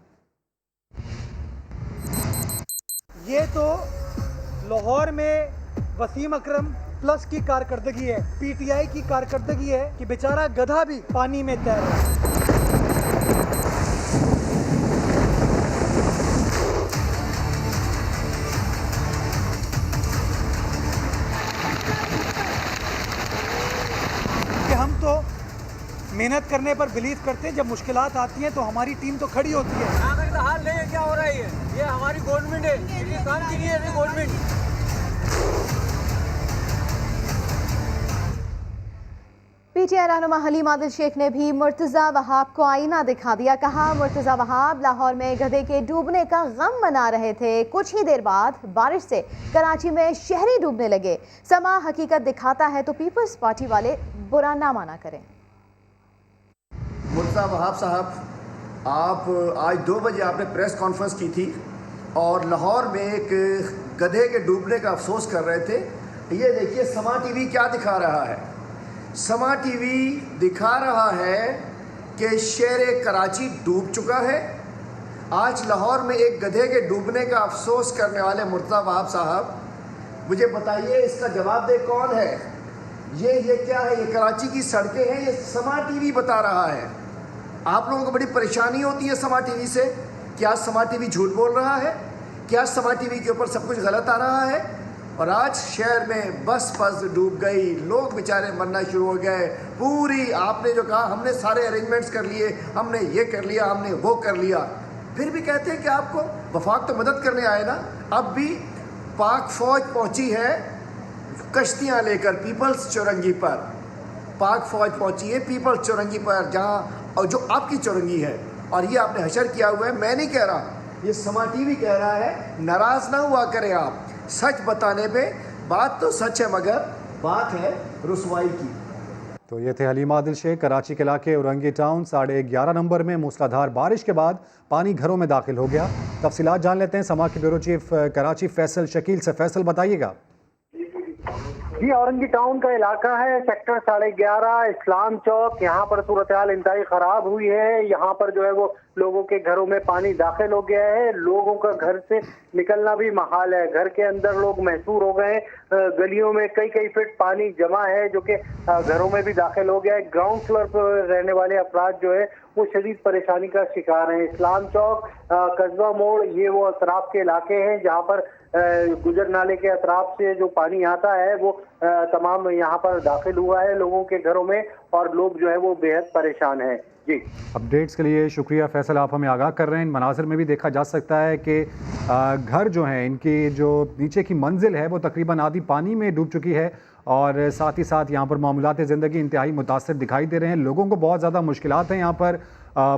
ये तो लाहौर में वसीम अकरम प्लस की कारकर्दगी है, पीटीआई की कारकर्दगी है कि बेचारा गधा भी पानी में तैर रहा है। हम तो मेहनत करने पर बिलीव करते हैं, जब मुश्किलात आती हैं तो हमारी टीम तो खड़ी होती है। आखिर का हाल नहीं है, क्या हो रहा है ये हमारी गवर्नमेंट है, ये काम की नहीं है गवर्नमेंट। पीटीआई रहनुमा हलीम आदिल शेख ने भी मुर्तज़ा वहाब को आईना दिखा दिया। कहा मुर्तज़ा वहाब लाहौर में गधे के डूबने का गम मना रहे थे। कुछ ही देर बाद बारिश से कराची में शहरी डूबने लगे। समा हकीकत दिखाता है तो पीपल्स पार्टी वाले बुरा ना माना करें। मुर्तज़ा वहाब साहब, आप आज 2 बजे आपने प्रेस कॉन्फ्रेंस की थी और लाहौर में एक गधे के डूबने का अफसोस कर रहे थे। ये देखिए समा टीवी क्या दिखा रहा है। समा टीवी दिखा रहा है कि शहर कराची डूब चुका है। आज लाहौर में एक गधे के डूबने का अफसोस करने वाले मुर्तज़ा वहाब साहब, मुझे बताइए इसका जवाब दे कौन है? ये क्या है? ये कराची की सड़कें हैं, ये समा टीवी बता रहा है। आप लोगों को बड़ी परेशानी होती है समा टीवी से। क्या समा टीवी झूठ बोल रहा है? क्या समा टीवी के ऊपर सब कुछ गलत आ रहा है? और आज शहर में बस डूब गई, लोग बेचारे मरना शुरू हो गए। पूरी आपने जो कहा हमने सारे अरेंजमेंट्स कर लिए, हमने ये कर लिया, हमने वो कर लिया, फिर भी कहते हैं कि आपको वफाक तो मदद करने आए ना। अब भी पाक फौज पहुंची है कश्तियां लेकर पीपल्स चौरंगी पर। पाक फौज पहुंची है पीपल्स चौरंगी पर, जहां और जो आपकी चौरंगी है, और ये आपने हशर किया हुआ है। मैं नहीं कह रहा, ये समा टीवी कह रहा है। नाराज ना हुआ करें आप, सच बताने पे बात तो सच है मगर बात है रुसवाई की। तो ये थे हलीम आदिल शेख। कराची के इलाके औरंगी टाउन 11:30 नंबर में मूसलाधार बारिश के बाद पानी घरों में दाखिल हो गया। तफसीलात जान लेते हैं समा के ब्यूरो चीफ कराची फैसल शकील से। फैसल, बताइएगा। जी, औरंगी टाउन का इलाका है, सेक्टर 11.5 इस्लाम चौक। यहाँ पर सूरत हाल इंतहाई खराब हुई है। यहाँ पर जो है वो लोगों के घरों में पानी दाखिल हो गया है। लोगों का घर से निकलना भी महाल है। घर के अंदर लोग महसूर हो गए। गलियों में कई फीट पानी जमा है जो कि घरों में भी दाखिल हो गया है। ग्राउंड फ्लोर पर रहने वाले अफराद जो है वो शदीद परेशानी का शिकार हैं। इस्लाम चौक, कस्बा मोड़, ये वो अतराफ के इलाके हैं जहाँ पर गुजर नाले के अतराफ से जो पानी आता है वो तमाम यहाँ पर दाखिल हुआ है लोगों के घरों में, और लोग जो है वो बेहद परेशान हैं। जी, अपडेट्स के लिए शुक्रिया फैसल, आप हमें आगाह कर रहे हैं। इन मनाजिर में भी देखा जा सकता है कि घर जो हैं, इनकी जो नीचे की मंजिल है वो तकरीबन आधी पानी में डूब चुकी है, और साथ ही साथ यहाँ पर मामलात ज़िंदगी इंतहाई मुतासर दिखाई दे रहे हैं। लोगों को बहुत ज़्यादा मुश्किलात हैं यहाँ पर।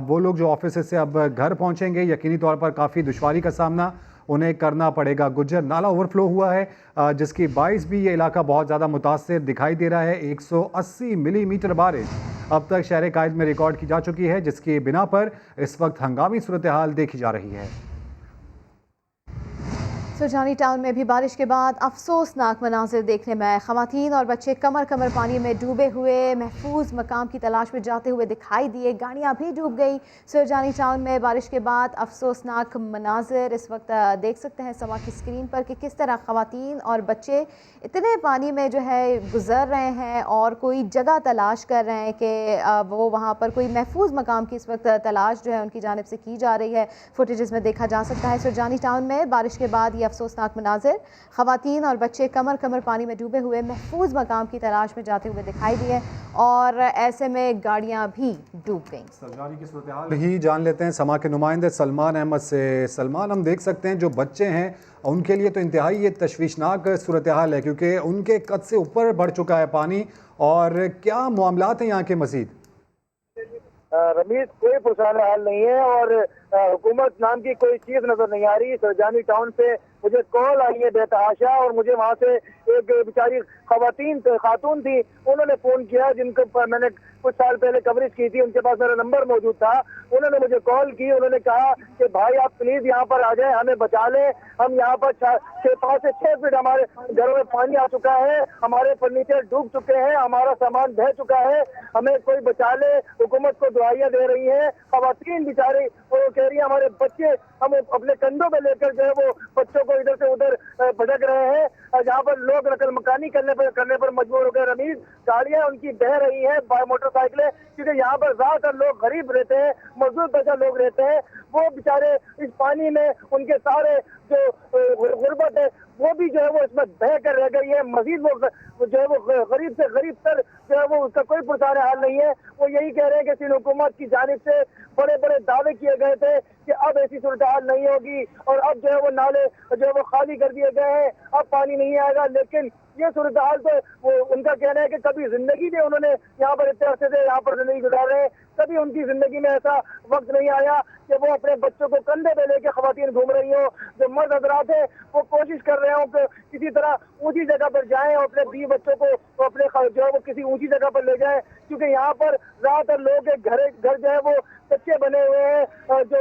वो लोग जो ऑफिस से अब घर पहुँचेंगे, यकीनी तौर पर काफ़ी दुश्वारी का सामना उन्हें करना पड़ेगा। गुज्जर नाला ओवरफ्लो हुआ है, जिसकी बाइस भी ये इलाका बहुत ज़्यादा मुतासर दिखाई दे रहा है। 180 मिलीमीटर बारिश अब तक शहर कायद में रिकॉर्ड की जा चुकी है, जिसकी बिना पर इस वक्त हंगामी सूरत हाल देखी जा रही है। सुरजानी टाउन में भी बारिश के बाद अफसोसनाक मनाजिर देखने में आए। ख़वातीन और बच्चे कमर कमर पानी में डूबे हुए महफूज मकाम की तलाश में जाते हुए दिखाई दिए। गाड़ियाँ भी डूब गई। सुरजानी टाउन में बारिश के बाद अफसोसनाक मनाजिर इस वक्त देख सकते हैं समा की स्क्रीन पर कि किस तरह ख़वातीन और बच्चे इतने पानी में जो है गुजर रहे हैं और कोई जगह तलाश कर रहे हैं कि वो वहाँ पर कोई महफूज मकाम की इस वक्त तलाश जो है उनकी जानिब से की जा रही है। फुटेजेस में देखा जा सकता है सुरजानी टाउन में बारिश के बाद ये अफसोसनाक मनाजिर, ख़वातीन और बच्चे कमर कमर पानी में डूबे हुए महफूज मकाम की तलाश में जाते हुए दिखाई दिए और ऐसे में गाड़ियाँ भी डूब गईं। सरजानी की सूरत हाल ही जान लेते हैं समा के नुमाइंदे सलमान अहमद से। सलमान, हम देख सकते हैं जो बच्चे हैं उनके लिए तो इंतहाई ये तशवीशनाक सूरत हाल है क्योंकि उनके कद से ऊपर बढ़ चुका है पानी। और क्या मामलात हैं यहाँ के मज़ीद? रमीज, कोई पुरसाना हाल नहीं है और हुकूमत नाम की कोई चीज नजर नहीं आ रही। सुरजानी टाउन से मुझे कॉल आई है बेतहाशा और मुझे वहाँ से एक बेचारी खातून थी, उन्होंने फोन किया जिनको मैंने कुछ साल पहले कवरेज की थी, उनके पास मेरा नंबर मौजूद था। उन्होंने मुझे कॉल की, उन्होंने कहा कि भाई आप प्लीज यहाँ पर आ जाए, हमें बचा लें। हम यहाँ पर 5 से 6 फीट हमारे घरों में पानी आ चुका है, हमारे फर्नीचर डूब चुके हैं, हमारा सामान बह चुका है, हमें कोई बचा ले। हुकूमत को दुआइयां दे रही है। खवातीन बेचारी वो कह रही है हमारे बच्चे हम अपने कंधों में लेकर जो है वो बच्चों को इधर से उधर भटक रहे हैं। जहाँ पर लोग नकल मकानी करने पर मजबूर हो गए। रमीज, गाड़ियां उनकी बह रही हैं, मोटरसाइकिलें, क्योंकि यहाँ पर ज्यादातर लोग गरीब रहते हैं, मजदूर पैसा लोग रहते हैं। वो बेचारे इस पानी में उनके सारे जो गुर्बत है वो भी जो है वो इसमें बह कर रह गई है। मजीद वो जो है वो गरीब से गरीब तर जो है वो उसका कोई पुरसाने हाल नहीं है। वो यही कह रहे हैं कि सिंध हुकूमत की जानिब से बड़े बड़े दावे किए गए थे कि अब ऐसी सूरत हाल नहीं होगी और अब जो है वो नाले जो है वो खाली कर दिए गए हैं, अब पानी नहीं आएगा। लेकिन ये सूरत हाल तो वो उनका कहना है कि कभी जिंदगी में उन्होंने यहाँ पर इतने अरसे से यहाँ पर जिंदगी गुजार रहे हैं, कभी उनकी जिंदगी में ऐसा वक्त नहीं आया कि वो अपने बच्चों को कंधे पे लेके खवातीन घूम रही हो। जो मर्द हजरात है वो कोशिश कर रहे हो कि किसी तरह ऊंची जगह पर जाएं और अपने 20 बच्चों को अपने जो है वो किसी ऊंची जगह पर ले जाएं, क्योंकि यहाँ पर ज्यादातर लोग के घर जो है वो कच्चे बने हुए हैं। जो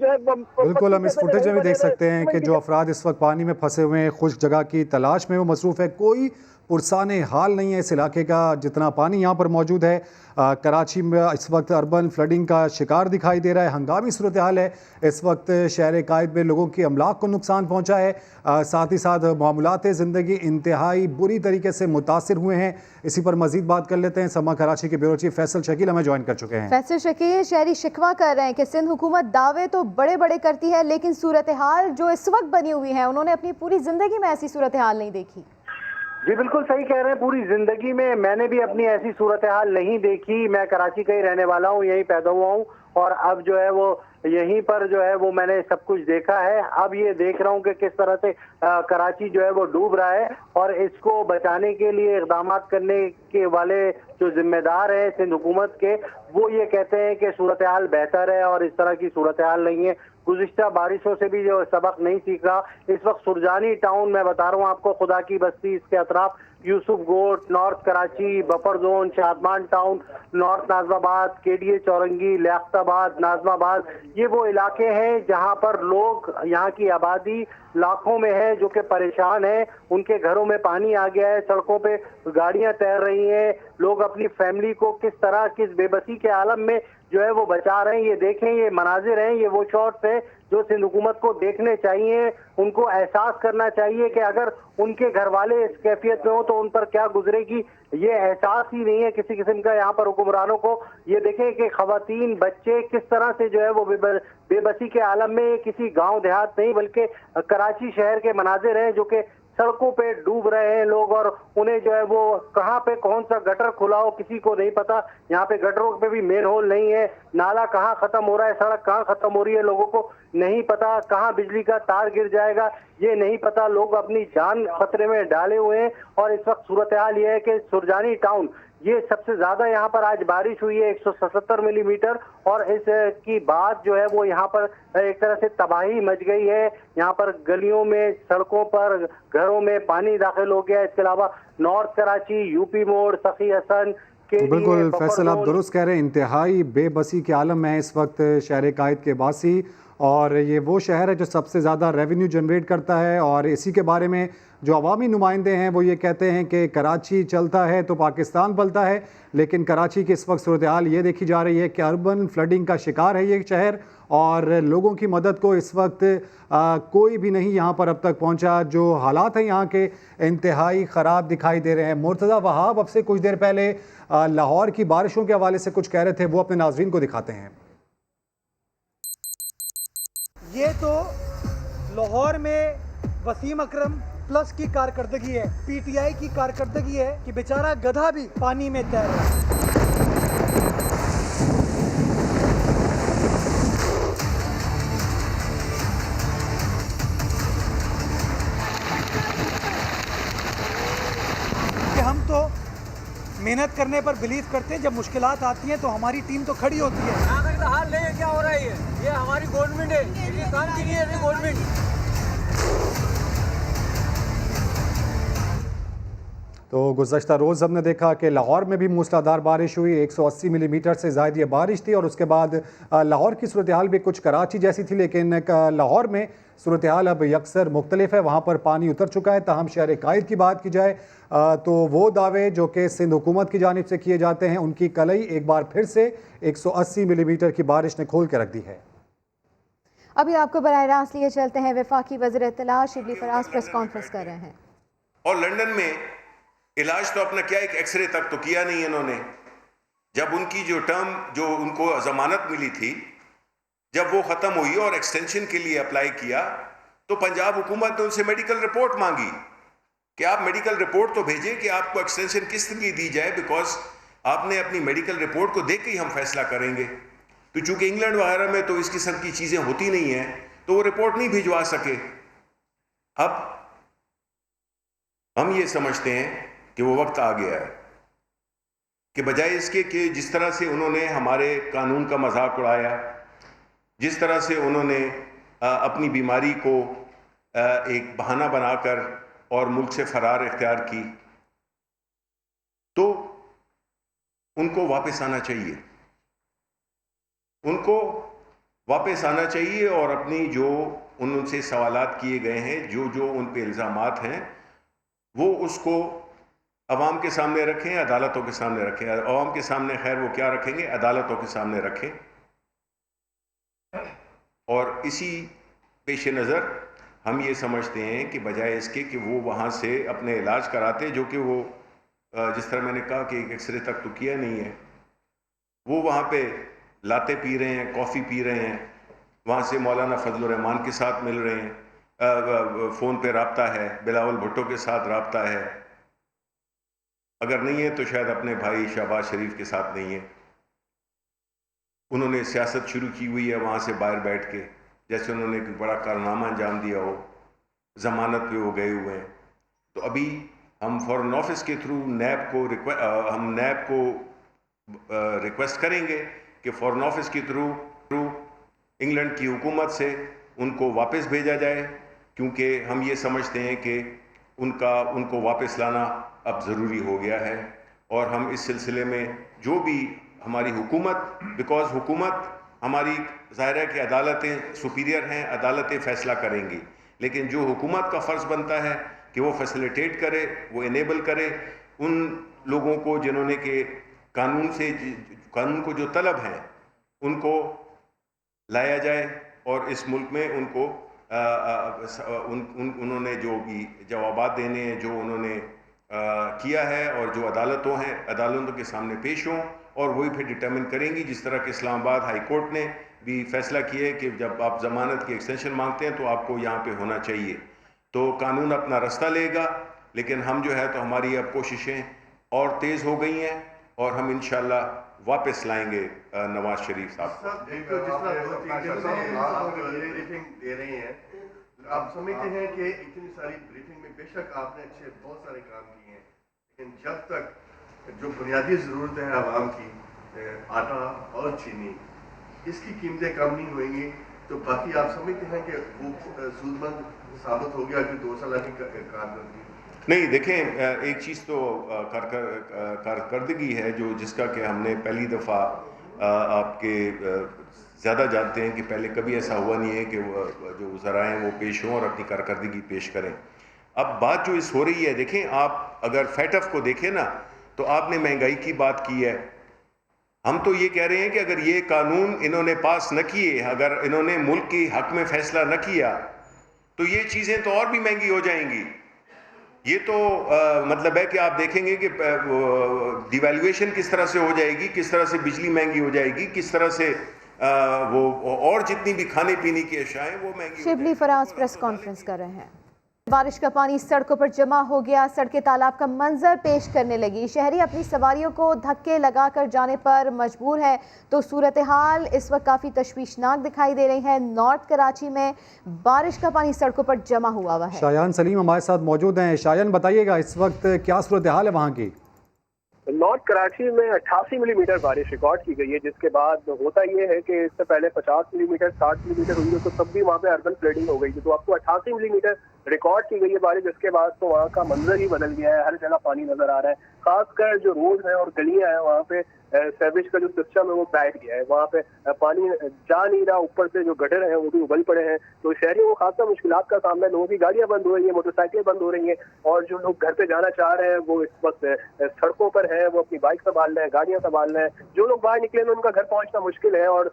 है बिल्कुल, हम इस फुटेज में भी देख सकते हैं कि जो अफराद इस वक्त पानी में फंसे हुए हैं, खुश जगह की तलाश में वो मसरूफ है। कोई पुरसाने हाल नहीं है इस इलाके का जितना पानी यहाँ पर मौजूद है। कराची में इस वक्त अर्बन फ्लडिंग का शिकार दिखाई दे रहा है। हंगामी सूरत हाल है इस वक्त। शहर कायद में लोगों की अमलाक को नुकसान पहुँचा है, साथ ही साथ मामूलात ज़िंदगी इंतहाई बुरी तरीके से मुतासिर हुए हैं। इसी पर मजीद बात कर लेते हैं। समा कराची के ब्यूरो चीफ फैसल शकील हमें ज्वाइन कर चुके हैं। फैसल शकील, शहरी शिकवा कर रहे हैं कि सिंध हुकूमत दावे तो बड़े बड़े करती है लेकिन सूरत हाल जो इस वक्त बनी हुई है उन्होंने अपनी पूरी ज़िंदगी में ऐसी सूरत हाल नहीं देखी। जी बिल्कुल सही कह रहे हैं। पूरी जिंदगी में मैंने भी अपनी ऐसी सूरत हाल नहीं देखी। मैं कराची का ही रहने वाला हूँ, यहीं पैदा हुआ हूँ और अब जो है वो यहीं पर जो है वो मैंने सब कुछ देखा है। अब ये देख रहा हूँ कि किस तरह से कराची जो है वो डूब रहा है और इसको बचाने के लिए इक़दाम करने के वाले जो जिम्मेदार हैं सिंध हुकूमत के, वो ये कहते हैं कि सूरत हाल बेहतर है और इस तरह की सूरत हाल नहीं है। गुज़िश्ता बारिशों से भी जो सबक नहीं सीख रहा। इस वक्त सुरजानी टाउन मैं बता रहा हूँ आपको, खुदा की बस्ती, इसके अतराफ Yousuf Goth, North Karachi, Buffer Zone, Shadman Town, North Nazimabad, KDA Chowrangi, Liaquatabad, Nazimabad, ये वो इलाके हैं जहां पर लोग, यहाँ की आबादी लाखों में है जो कि परेशान है। उनके घरों में पानी आ गया है, सड़कों पे गाड़ियां तैर रही हैं। लोग अपनी फैमिली को किस तरह, किस बेबसी के आलम में जो है वो बचा रहे हैं। ये देखें, ये मनाजिर हैं, ये वो शॉट्स हैं जो सिंध हुकूमत को देखने चाहिए। उनको एहसास करना चाहिए कि अगर उनके घर वाले इस कैफियत में हो तो उन पर क्या गुजरेगी। ये एहसास ही नहीं है किसी किस्म का यहाँ पर हुक्मरानों को। ये देखें कि खवातीन, बच्चे किस तरह से जो है वो बेबसी के आलम में, किसी गांव देहात नहीं बल्कि कराची शहर के मनाजिर हैं जो कि सड़कों पे डूब रहे हैं लोग और उन्हें जो है वो कहाँ पे कौन सा गटर खुला हो किसी को नहीं पता। यहाँ पे गटरों पे भी मेन होल नहीं है, नाला कहाँ खत्म हो रहा है, सड़क कहाँ खत्म हो रही है, लोगों को नहीं पता। कहाँ बिजली का तार गिर जाएगा ये नहीं पता। लोग अपनी जान खतरे में डाले हुए हैं और इस वक्त सूरत हाल ये है कि सुरजानी टाउन, ये सबसे ज्यादा यहाँ पर आज बारिश हुई है 177 मिलीमीटर और इस की बात जो है वो यहाँ पर एक तरह से तबाही मच गई है। यहाँ पर गलियों में, सड़कों पर, घरों में पानी दाखिल हो गया है। इसके अलावा नॉर्थ कराची, यूपी मोड़, सखी हसन, बिल्कुल फैसल, आप दुरुस्त कह रहे हैं। इंतहाई बेबसी के आलम में इस वक्त शहर कायद के बासी और ये वो शहर है जो सबसे ज़्यादा रेवेन्यू जनरेट करता है। और इसी के बारे में जो अवामी नुमाइंदे हैं वो ये कहते हैं कि कराची चलता है तो पाकिस्तान पलता है। लेकिन कराची की इस वक्त सूरत हाल ये देखी जा रही है कि अर्बन फ्लडिंग का शिकार है ये शहर, और लोगों की मदद को इस वक्त कोई भी नहीं यहाँ पर अब तक पहुँचा। जो हालात हैं यहाँ के इंतहाई ख़राब दिखाई दे रहे हैं। मुर्तज़ा वहाब अब से कुछ देर पहले लाहौर की बारिशों के हवाले से कुछ कह रहे थे, वो अपने नाज़रीन को दिखाते हैं। ये तो लाहौर में वसीम अकरम प्लस की कारकर्दगी है, पीटीआई की कारकर्दगी है कि बेचारा गधा भी पानी में तैर रहा है। हम तो मेहनत करने पर बिलीव करते हैं, जब मुश्किलात आती हैं तो हमारी टीम तो खड़ी होती है। यहाँ तक हाल नहीं है, क्या हो रहा है ये हमारी गवर्नमेंट है, ये काम की नहीं है गवर्नमेंट। तो गुज़श्ता रोज़ हमने देखा कि लाहौर में भी मूसलाधार बारिश हुई, 180 मिलीमीटर से ज़ायद ये बारिश थी। और उसके बाद लाहौर की सूरत हाल भी कुछ कराची जैसी थी, लेकिन लाहौर में सूरत हाल अब यकसर मुख्तलिफ है। वहाँ पर पानी उतर चुका है। ताहम शहर कायद की बात की जाए तो वो दावे जो कि सिंध हुकूमत की जानिब से किए जाते हैं उनकी कलई एक बार फिर से 180 मिलीमीटर की बारिश ने खोल के रख दी है। अभी आपको बराह रास्त लिए चलते हैं। वफाकी वज़ीर इत्तला शिबली फराज प्रेस कॉन्फ्रेंस कर रहे हैं। और लंदन में इलाज तो अपना क्या, एक एक्सरे तक तो किया नहीं इन्होंने। जब उनकी जो टर्म, जो उनको जमानत मिली थी, जब वो ख़त्म हुई और एक्सटेंशन के लिए अप्लाई किया तो पंजाब हुकूमत ने उनसे मेडिकल रिपोर्ट मांगी कि आप मेडिकल रिपोर्ट तो भेजें कि आपको एक्सटेंशन किस तरह दी जाए, बिकॉज आपने अपनी मेडिकल रिपोर्ट को देख के ही हम फैसला करेंगे। तो चूंकि इंग्लैंड वगैरह में तो इस किस्म की चीज़ें होती नहीं हैं तो वो रिपोर्ट नहीं भिजवा सके। अब हम ये समझते हैं कि वो वक्त आ गया है कि बजाय इसके कि जिस तरह से उन्होंने हमारे कानून का मजाक उड़ाया, जिस तरह से उन्होंने अपनी बीमारी को एक बहाना बनाकर और मुल्क से फरार इख्तियार की, तो उनको वापस आना चाहिए। उनको वापस आना चाहिए और अपनी जो उनसे सवालात किए गए हैं, जो उन पे इल्ज़ामात हैं, वो उसको अवाम के सामने रखें, अदालतों के सामने रखें। अवाम के सामने खैर वो क्या रखेंगे, अदालतों के सामने रखें। और इसी पेश नज़र हम ये समझते हैं कि बजाय इसके कि वो वहाँ से अपने इलाज कराते, जो कि वो जिस तरह मैंने कहा कि एक एक्सरे तक तो किया नहीं है, वो वहाँ पे लाते पी रहे हैं, कॉफ़ी पी रहे हैं, वहाँ से मौलाना फजल रहमान के साथ मिल रहे हैं, फ़ोन पे रब्ता है, बिलावल भुट्टो के साथ रब्ता है, अगर नहीं है तो शायद अपने भाई शहबाज शरीफ के साथ नहीं है। उन्होंने सियासत शुरू की हुई है वहाँ से बाहर बैठ के, जैसे उन्होंने एक बड़ा कारनामा अंजाम दिया हो, ज़मानत पे वो गए हुए हैं। तो अभी हम फॉरेन ऑफिस के थ्रू नैब को रिक्वेस्ट करेंगे कि फॉरेन ऑफिस के थ्रू इंग्लैंड की हुकूमत से उनको वापस भेजा जाए, क्योंकि हम ये समझते हैं कि उनको वापस लाना अब ज़रूरी हो गया है। और हम इस सिलसिले में जो भी हमारी हुकूमत, बिकॉज हुकूमत हमारी ज़ाहिर है कि अदालतें सुपीरियर हैं, अदालतें फ़ैसला करेंगी, लेकिन जो हुकूमत का फ़र्ज़ बनता है कि वो फैसिलिटेट करे, वो इनेबल करे उन लोगों को जिन्होंने के कानून को जो तलब हैं उनको लाया जाए और इस मुल्क में उनको उन्होंने जो भी जवाबात देने हैं, जो उन्होंने किया है और जो अदालतों के सामने पेश हों, और वही फिर डिटर्मिन करेंगी। जिस तरह कि इस्लामाबाद हाई कोर्ट ने भी फैसला किया है कि जब आप ज़मानत की एक्सटेंशन मांगते हैं तो आपको यहाँ पे होना चाहिए। तो कानून अपना रास्ता लेगा, लेकिन हम जो है तो हमारी अब कोशिशें और तेज़ हो गई हैं और हम इंशाल्लाह वापस लाएंगे नवाज शरीफ साहब। आप समझते हैं कि इतनी सारी ब्रीफिंग में बेशक आपने बहुत सारे काम किए हैं, लेकिन जब तक जो बुनियादी ज़रूरत है आवाम की, आटा और चीनी, इसकी कीमतें कम नहीं होंगी तो बाकी आप समझते हैं कि वो सूदमंद साबित हो गया कि 2 साल की कारकर्दगी? नहीं, देखें, एक चीज़ तो कारकर्दगी है जिसका कि हमने पहली दफ़ा आपके ज़्यादा जानते हैं कि पहले कभी ऐसा हुआ नहीं है कि वो जो वज़रा हैं वो पेश हों और अपनी कारकर्दगी पेश करें। अब बात जो इस हो रही है, देखें आप अगर फैटफ को देखें ना, तो आपने महंगाई की बात की है। हम तो ये कह रहे हैं कि अगर ये कानून इन्होंने पास न किए, अगर इन्होंने मुल्क के हक में फैसला न किया, तो ये चीज़ें तो और भी महंगी हो जाएंगी। ये तो मतलब है कि आप देखेंगे कि डिवैल्यूएशन किस तरह से हो जाएगी, किस तरह से बिजली महंगी हो जाएगी, किस तरह से वो और जितनी भी खाने पीने की अशाएं वो महंगी। शिबली फराज प्रेस कॉन्फ्रेंस कर रहे हैं। बारिश का पानी सड़कों पर जमा हो गया, सड़कें तालाब का मंजर पेश करने लगी। शहरी अपनी सवारियों को धक्के लगाकर जाने पर मजबूर है, तो सूरत हाल इस वक्त काफ़ी तशवीशनाक दिखाई दे रही है। नॉर्थ कराची में बारिश का पानी सड़कों पर जमा हुआ है। शायान सलीम हमारे साथ मौजूद हैं। शायान, बताइएगा इस वक्त क्या सूरत हाल है वहाँ की? नॉर्थ कराची में 88 मिलीमीटर बारिश रिकॉर्ड की गई है, जिसके बाद होता ये है कि इससे पहले 50 मिलीमीटर 60 मिलीमीटर हुई है, तो तब भी वहाँ पे अर्बन फ्लडिंग हो गई थी। तो आपको 88 मिलीमीटर रिकॉर्ड की गई है बारिश, जिसके बाद तो वहाँ का मंजर ही बदल गया है। हर जगह पानी नजर आ रहा है, खासकर जो रोड है और गलियां हैं वहाँ पे सेवेज का जो सिस्टम है वो बैठ गया है। वहाँ पे पानी जा नहीं रहा, ऊपर से जो गटर हैं वो भी उबल पड़े हैं। तो शहरियों को खासा मुश्किलात का सामना, लोगों की गाड़ियां बंद हो रही है, मोटरसाइकिलें बंद हो रही हैं, और जो लोग घर पे जाना चाह रहे हैं वो इस वक्त सड़कों पर है, वो अपनी बाइक संभाल रहे हैं, गाड़ियां संभाल रहे हैं। जो लोग बाहर निकले उनका घर पहुंचना मुश्किल है, और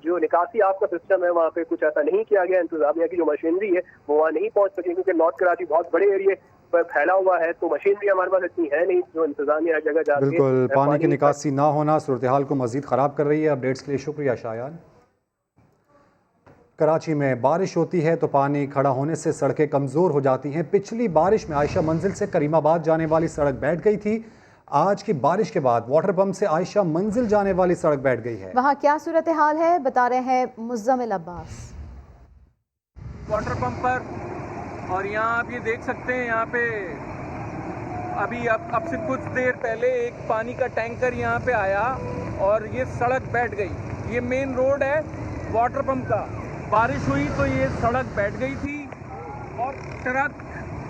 जो निकासी आपका सिस्टम है वहाँ पे कुछ ऐसा नहीं किया गया। इंतजामिया की जो मशीनरी है वो वहाँ नहीं पहुंच सकी, क्योंकि नॉर्थ कराची बहुत बड़े एरिया पर फैला हुआ है, तो मशीनरी हमारे पास इतनी है नहीं जो इंतजामिया हर जगह जाके बिल्कुल, पानी की निकासी ना होना सूरत हाल को मजीद ख़राब कर रही है। अपडेट्स के लिए शुक्रिया शायान। कराची में बारिश होती है तो पानी खड़ा होने से सड़कें कमज़ोर हो जाती हैं। पिछली बारिश में आयशा मंजिल से करीमाबाद जाने वाली सड़क बैठ गई थी। आज की बारिश के बाद वाटर पंप से आयशा मंजिल जाने वाली सड़क बैठ गई है। वहाँ क्या सूरत हाल है, बता रहे हैं मुज़म्मिल अब्बास। वाटर पंप पर, और यहाँ आप ये देख सकते हैं, यहाँ पे अभी अब से कुछ देर पहले एक पानी का टैंकर यहाँ पे आया और ये सड़क बैठ गई। ये मेन रोड है वाटर पंप का। बारिश हुई तो ये सड़क बैठ गई थी, और ट्रक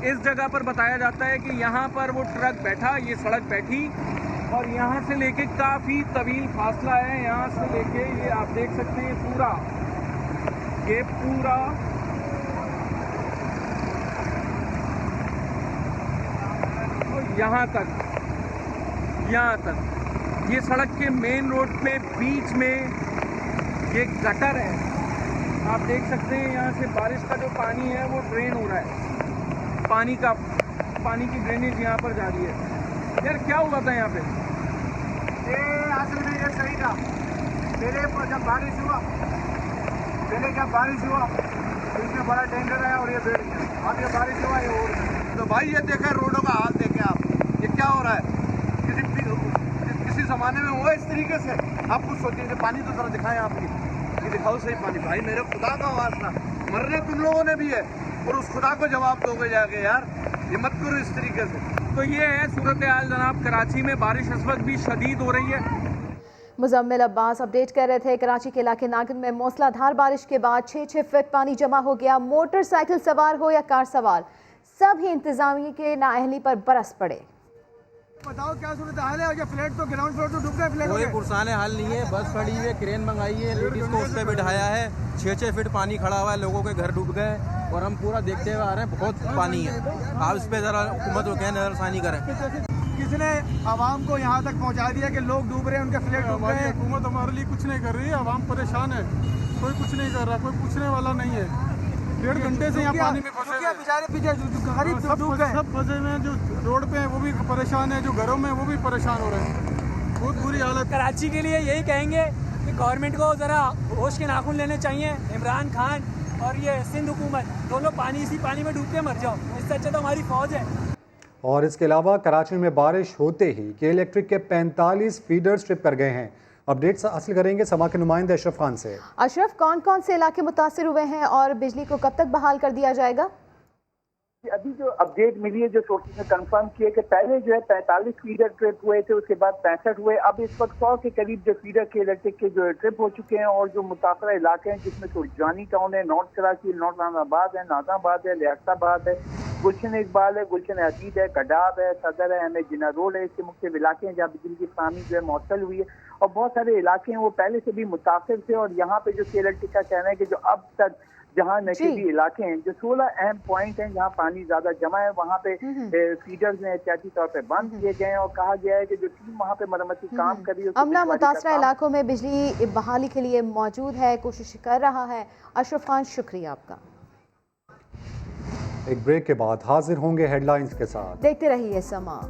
इस जगह पर बताया जाता है कि यहाँ पर वो ट्रक बैठा, ये सड़क बैठी, और यहाँ से लेके काफ़ी तवील फासला है। यहाँ से लेके ये आप देख सकते हैं पूरा, ये पूरा यहाँ तक ये सड़क के मेन रोड पे बीच में ये गटर है। आप देख सकते हैं यहाँ से बारिश का जो पानी है वो ड्रेन हो रहा है। पानी की ड्रेनेज यहाँ पर जा रही है। यार क्या हुआ था यहाँ पे? ये असल में ये सही था। पहले जब बारिश हुआ तो इसमें बड़ा टैंकर आया और ये बैठ गया। अब ये बारिश हुआ ये और तो भाई ये देखें रोडों का हाल देखें आप, ये क्या हो रहा है। किसी जमाने में हुआ इस तरीके से? आप कुछ सोचिए, पानी तो जरा दिखाएं आपकी, ये दिखाओ सही पानी। भाई मेरे खुदा का वास्ता, मरने तुम लोगों ने भी है और उस खुदा को जवाब दोगे जाके। यार ये मत करो इस तरीके से। तो ये है सूरत हाल जनाब कराची में। बारिश इस वक्त भी शदीद हो रही है। मुज़म्मिल अब्बास अपडेट कर रहे थे। कराची के इलाके नागिन में मूसलाधार बारिश के बाद 6 फीट पानी जमा हो गया। मोटरसाइकिल सवार हो या कार सवार, सब ही इंतजामिया के नाअहली पर बरस पड़े। बताओ क्या सूरत हाल है? और फ्लैट तो ग्राउंड फ्लोर तो डूब गए। फ्लैट कोई पुरसान हाल नहीं है, बस खड़ी हुई है, क्रेन मंगाई है, लेडीज को उस पर बिठाया है। 6 फीट पानी खड़ा हुआ है, लोगों के घर डूब गए, और हम पूरा देखते हुए आ रहे हैं, बहुत पानी है। आप इस पे जरा हुकूमत को क्या नजरसानी करें। किसने आवाम को यहाँ तक पहुँचा दिया कि लोग डूब रहे हैं, उनके फ्लैट डूब रहे हैं? हुकूमत हमारे लिए कुछ नहीं कर रही है, आवाम परेशान है, कोई कुछ नहीं कर रहा, कोई पूछने वाला नहीं है। 1.5 घंटे से यहाँ पानी में फंसे हुए बेचारे पीछे गरीब डूब गए। सब फंसे हुए हैं, जो रोड पे हैं वो भी परेशान है, जो घरों में वो भी परेशान हो रहे हैं। बहुत बुरी हालत। कराची के लिए यही कहेंगे कि गवर्नमेंट को ज़रा होश के नाखून लेने चाहिए। इमरान खान और ये सिंध हुकूमत दोनों इसी पानी में डूब के मर जाओ, इससे अच्छा तो हमारी फौज है। और इसके अलावा कराची में बारिश होते ही के इलेक्ट्रिक के 45 फीडर्स ट्रिप कर गए हैं। अपडेट्स हासिल करेंगे समा के नुमाइंदे अशरफ खान से। अशरफ, कौन कौन से इलाके मुतासिर हुए हैं और बिजली को कब तक बहाल कर दिया जाएगा? अभी जो अपडेट मिली है, जो सोर्सेज ने कंफर्म किया कि पहले जो है 45 फीडर ट्रिप हुए थे, उसके बाद 65 हुए। अब इस वक्त 100 के करीब जो फीडर के इलेक्ट्रिक के जो ट्रिप हो चुके हैं, और जो मुतासरा इलाके हैं जिसमें सुरजानी टाउन है, नॉर्थ कराची, नॉर्थ नाजाबाद है, नाजाबाद है, लियाकताबाद है, गुलशन इकबाल है, गुलशन अजीद है, कडाब है, सदर है, हमें जिना रोड है, इसके मुख्य इलाके हैं जहाँ बिजली की खामी जो है मौसल हुई है। और बहुत सारे इलाके हैं वो पहले से भी मुतासिर थे। और यहाँ पे जो CLLT का कहना है कि जो अब तक जहाँ नशीबी इलाके हैं, जो 16 अहम पॉइंट हैं जहाँ पानी ज्यादा जमा है, वहाँ पे फीडर्स ने एहतियाती तौर पे बंद किए गए हैं और कहा गया है कि जो टीम वहाँ पे मरम्मती काम कर रही है। अमला मुतासरा इलाकों में बिजली बहाली के लिए मौजूद है, कोशिश कर रहा है। अशरफ खान, शुक्रिया आपका। एक ब्रेक के बाद हाजिर होंगे हेडलाइंस के साथ। देखते रहिए समा।